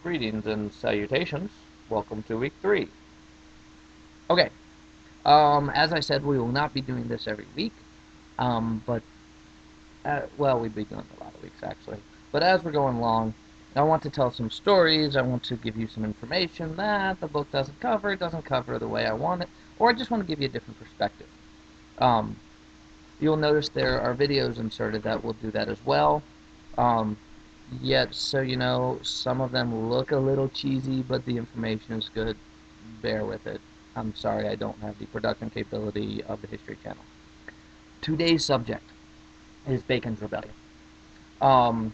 Greetings and salutations. Welcome to week 3. Okay, as I said, we will not be doing this every week, but, well, we'd be doing a lot of weeks, actually. But as we're going along, I want to tell some stories, I want to give you some information that the book doesn't cover, it doesn't cover the way I want it, or I just want to give you a different perspective. Um, you'll notice there are videos inserted that will do that as well. Yet, so you know, some of them look a little cheesy, but the information is good. Bear with it. I'm sorry I don't have the production capability of the History Channel. Today's subject is Bacon's Rebellion. Um,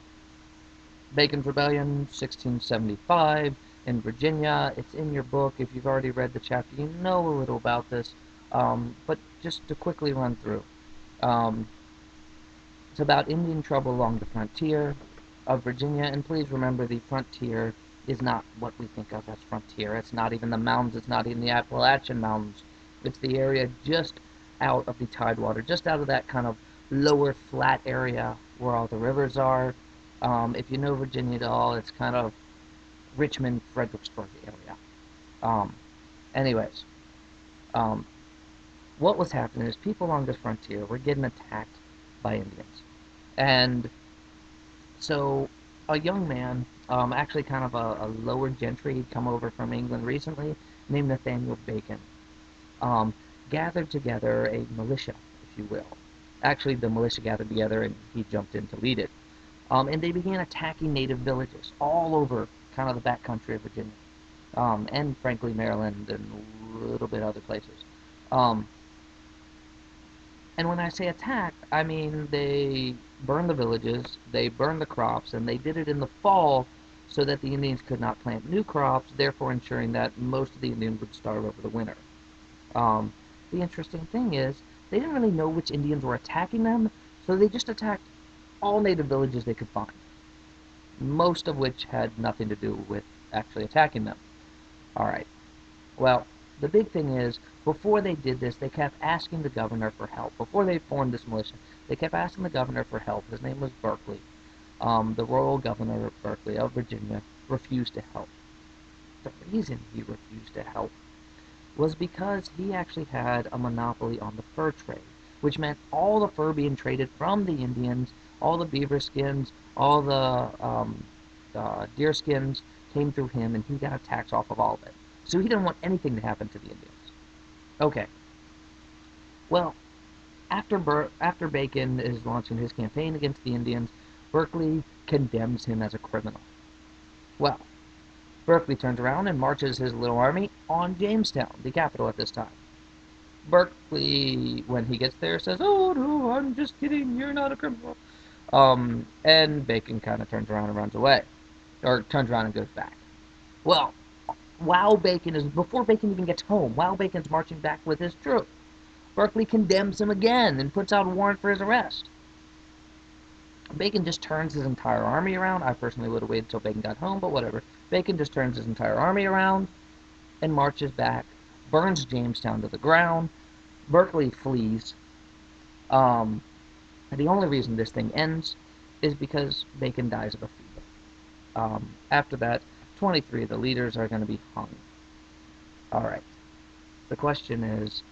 Bacon's Rebellion, 1675, in Virginia. It's in your book. If you've already read the chapter, you know a little about this. But just to quickly run through. Um, it's about Indian trouble along the frontier of Virginia, and please remember the frontier is not what we think of as frontier. It's not even the mountains, it's not even the Appalachian Mountains. It's the area just out of the Tidewater, just out of that kind of lower flat area where all the rivers are. If you know Virginia at all, it's kind of Richmond, Fredericksburg area. Um, anyways, um, what was happening is people along the frontier were getting attacked by Indians. And so a young man, actually kind of a lower gentry, he'd come over from England recently, named Nathaniel Bacon, um, gathered together a militia, if you will. Actually, the militia gathered together and he jumped in to lead it. And they began attacking native villages all over kind of the backcountry of Virginia, and frankly Maryland and a little bit other places. Um, and when I say attack, I mean they burned the villages, they burned the crops, and they did it in the fall so that the Indians could not plant new crops, therefore ensuring that most of the Indians would starve over the winter. Um, the interesting thing is, they didn't really know which Indians were attacking them, so they just attacked all native villages they could find, most of which had nothing to do with actually attacking them. Alright, well, the big thing is, before they did this, they kept asking the governor for help. Before they formed this militia, they kept asking the governor for help. His name was Berkeley. The royal governor of Berkeley, of Virginia, refused to help. The reason he refused to help was because he actually had a monopoly on the fur trade, which meant all the fur being traded from the Indians, all the beaver skins, all the deer skins came through him, and he got a tax off of all of it. So he didn't want anything to happen to the Indians. Okay, well, after Bacon is launching his campaign against the Indians, Berkeley condemns him as a criminal. Well, Berkeley turns around and marches his little army on Jamestown, the capital at this time. Berkeley, when he gets there, says, "Oh, no, I'm just kidding, you're not a criminal." And Bacon kind of turns around and runs away. Or turns around and goes back. Well, before Bacon even gets home, while Bacon's marching back with his troops, Berkeley condemns him again and puts out a warrant for his arrest. Bacon just turns his entire army around. I personally would have waited until Bacon got home, but whatever. Bacon just turns his entire army around and marches back, burns Jamestown to the ground. Berkeley flees. And the only reason this thing ends is because Bacon dies of a fever. After that, 23 of the leaders are going to be hung. Alright, the question is,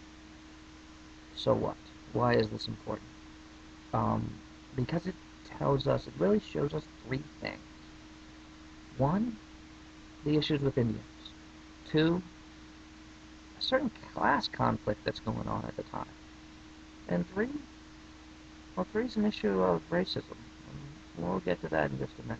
so what? Why is this important? Because it really shows us three things. One, the issues with Indians. Two, a certain class conflict that's going on at the time. And three, well, three's an issue of racism. We'll get to that in just a minute.